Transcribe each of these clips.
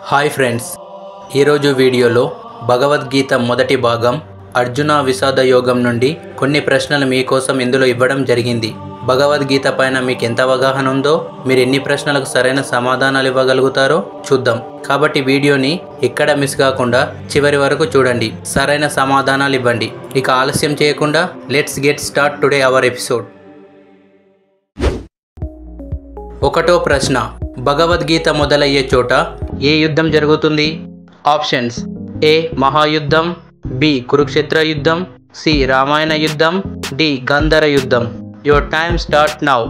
Hi friends, ఈరోజు వీడియోలో భగవద్గీత మొదటి భాగం అర్జున విషాద యోగం నుండి కొన్ని ప్రశ్నలు మీకోసం ఇందులో ఇవ్వడం జరిగింది. భగవద్గీత పైన మీకు ఎంత అవగాహన ఉందో, మీరు ఎన్ని ప్రశ్నలకు సరైన సమాధానాలు ఇవ్వగలుగుతారో చూద్దాం. కాబట్టి వీడియోని ఎక్కడ మిస్ కాకుండా చివరి వరకు చూడండి, సరైన సమాధానాలు ఇవ్వండి. ఇక ఆలస్యం చేయకుండా let's get start today our episode. ఒకటో ప్రశ్న, భగవద్గీత మొదలయ్యే చోట ఏ యుద్ధం జరుగుతుంది? ఆప్షన్స్: ఏ మహాయుద్ధం, బి కురుక్షేత్ర యుద్ధం, సి రామాయణ యుద్ధం, డి గంధర యుద్ధం. Your time start now.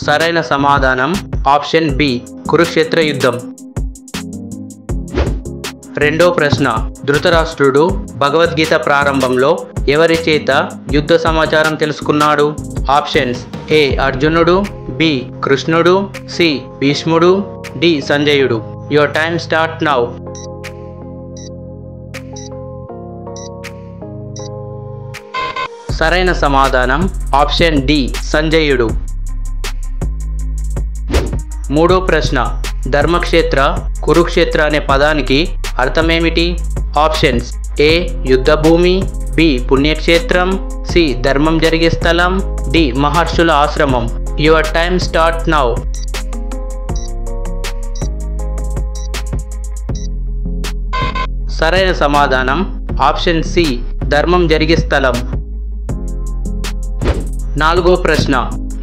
సరైన సమాధానం ఆప్షన్ బి కురుక్షేత్ర యుద్ధం. రెండో ప్రశ్న, ధృతరాష్ట్రుడు భగవద్గీత ప్రారంభంలో ఎవరి చేత యుద్ధ సమాచారం తెలుసుకున్నాడు? ఆప్షన్స్: ఏ అర్జునుడు, బి కృష్ణుడు, సి భీష్ముడు, డి సంజయుడు. Your time start now. సరైన సమాధానం ఆప్షన్ డి సంజయుడు. మూడో ప్రశ్న, ధర్మక్షేత్ర కురుక్షేత్ర అనే పదానికి అర్థమేమిటి? ఆప్షన్స్: ఏ యుద్ధభూమి, బి పుణ్యక్షేత్రం, సి ధర్మం జరిగే స్థలం, డి మహర్షుల ఆశ్రమం. Your time start now. సరైన సమాధానం ఆప్షన్ సి ధర్మం జరిగే స్థలం. నాలుగో ప్రశ్న,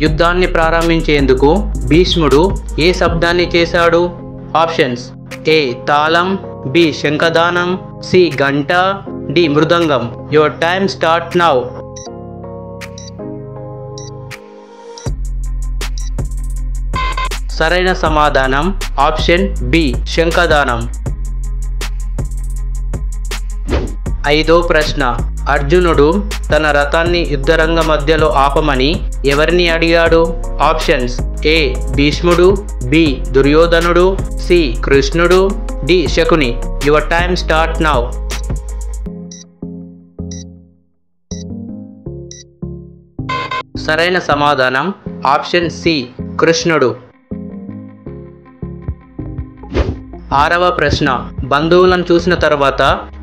యుద్ధాన్ని ప్రారంభించేందుకు భీష్ముడు ఏ శబ్దాన్ని చేశాడు? ఆప్షన్స్: ఏ తాళం, బి శంఖదానం, సి గంట, డి మృదంగం. Your time start now. సరైన సమాధానం ఆప్షన్ బి శంఖదానం. ఐదో ప్రశ్న, అర్జునుడు తన రథాన్ని యుద్ధరంగ మధ్యలో ఆపమని ఎవరిని అడిగాడు? ఆప్షన్స్: ఏ భీష్ముడు, బి దుర్యోధనుడు, సి కృష్ణుడు, D Shakuni. Your time start now. సరైన సమాధానం ఆప్షన్ సి కృష్ణుడు. ఆరవ ప్రశ్న, బంధువులను చూసిన తర్వాత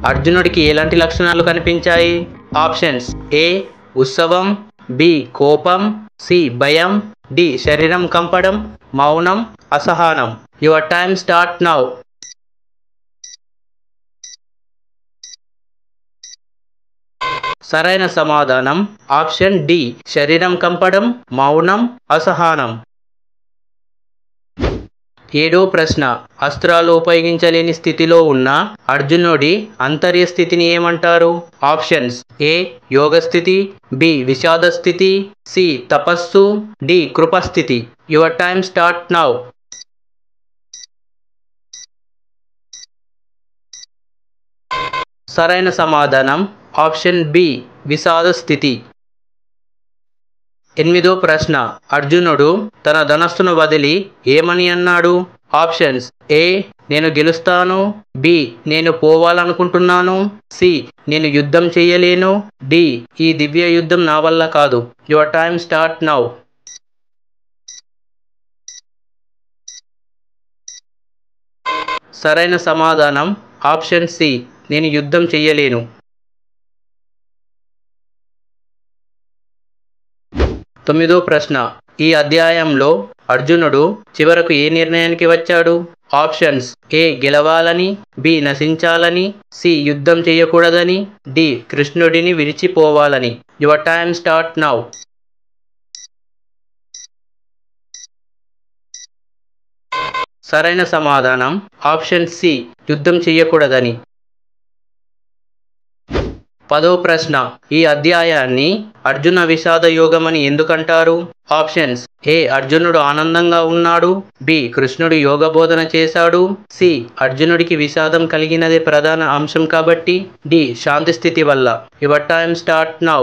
అర్జునుడికి ఎలాంటి లక్షణాలు కనిపించాయి? ఆప్షన్స్: ఏ ఉత్సవం, బి కోపం, సి భయం, డి శరీరం కంపడం, మౌనం, అసహనం. Your time start now. సరైన సమాధానం ఆప్షన్ డి శరీరం కంపడం, మౌనం, అసహనం. ఏడో ప్రశ్న, అస్త్రాలు ఉపయోగించలేని స్థితిలో ఉన్న అర్జునుడి అంతర్య స్థితిని ఏమంటారు? ఆప్షన్స్: ఏ యోగ స్థితి, బి విషాద స్థితి, సి తపస్సు, డి కృపస్థితి. Your time start now. సరైన సమాధానం ఆప్షన్ బి విషాద స్థితి. ఎనిమిదో ప్రశ్న, అర్జునుడు తన ధనస్సును వదిలి ఏమని అన్నాడు? ఆప్షన్స్: ఏ నేను గెలుస్తాను, బి నేను పోవాలనుకుంటున్నాను, సి నేను యుద్ధం చేయలేను, డి ఈ దివ్య యుద్ధం నా వల్ల కాదు. Your time start now. సరైన సమాధానం ఆప్షన్ సి నేను యుద్ధం చేయలేను. తొమ్మిదో ప్రశ్న, ఈ అధ్యాయంలో అర్జునుడు చివరకు ఏ నిర్ణయానికి వచ్చాడు? ఆప్షన్స్: ఏ గెలవాలని, బి నశించాలని, సి యుద్ధం చేయకూడదని, డి కృష్ణుడిని విడిచిపోవాలని. Your time start now. సరైన సమాధానం ఆప్షన్ సి యుద్ధం చేయకూడదని. పదో ప్రశ్న, ఈ అధ్యాయాన్ని అర్జున విషాద యోగం అని ఎందుకంటారు? ఆప్షన్స్: ఏ అర్జునుడు ఆనందంగా ఉన్నాడు, బి కృష్ణుడు యోగ బోధన చేశాడు, సి అర్జునుడికి విషాదం కలిగినదే ప్రధాన అంశం కాబట్టి, డి శాంతి స్థితి వల్ల. Your time start now.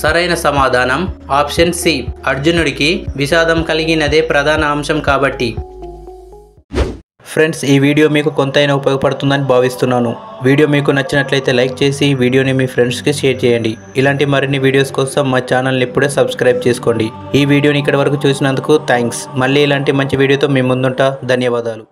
సరైన సమాధానం ఆప్షన్ సి అర్జునుడికి విషాదం కలిగినదే ప్రధాన అంశం కాబట్టి. ఫ్రెండ్స్, ఈ వీడియో మీకు కొంతైనా ఉపయోగపడుతుందని భావిస్తున్నాను. వీడియో మీకు నచ్చినట్లయితే లైక్ చేసి వీడియోని మీ ఫ్రెండ్స్కి షేర్ చేయండి. ఇలాంటి మరిన్ని వీడియోస్ కోసం మా ఛానల్ని ఇప్పుడే సబ్స్క్రైబ్ చేసుకోండి. ఈ వీడియోని ఇక్కడి వరకు చూసినందుకు థ్యాంక్స్. మళ్ళీ ఇలాంటి మంచి వీడియోతో మీ ముందుంటా. ధన్యవాదాలు.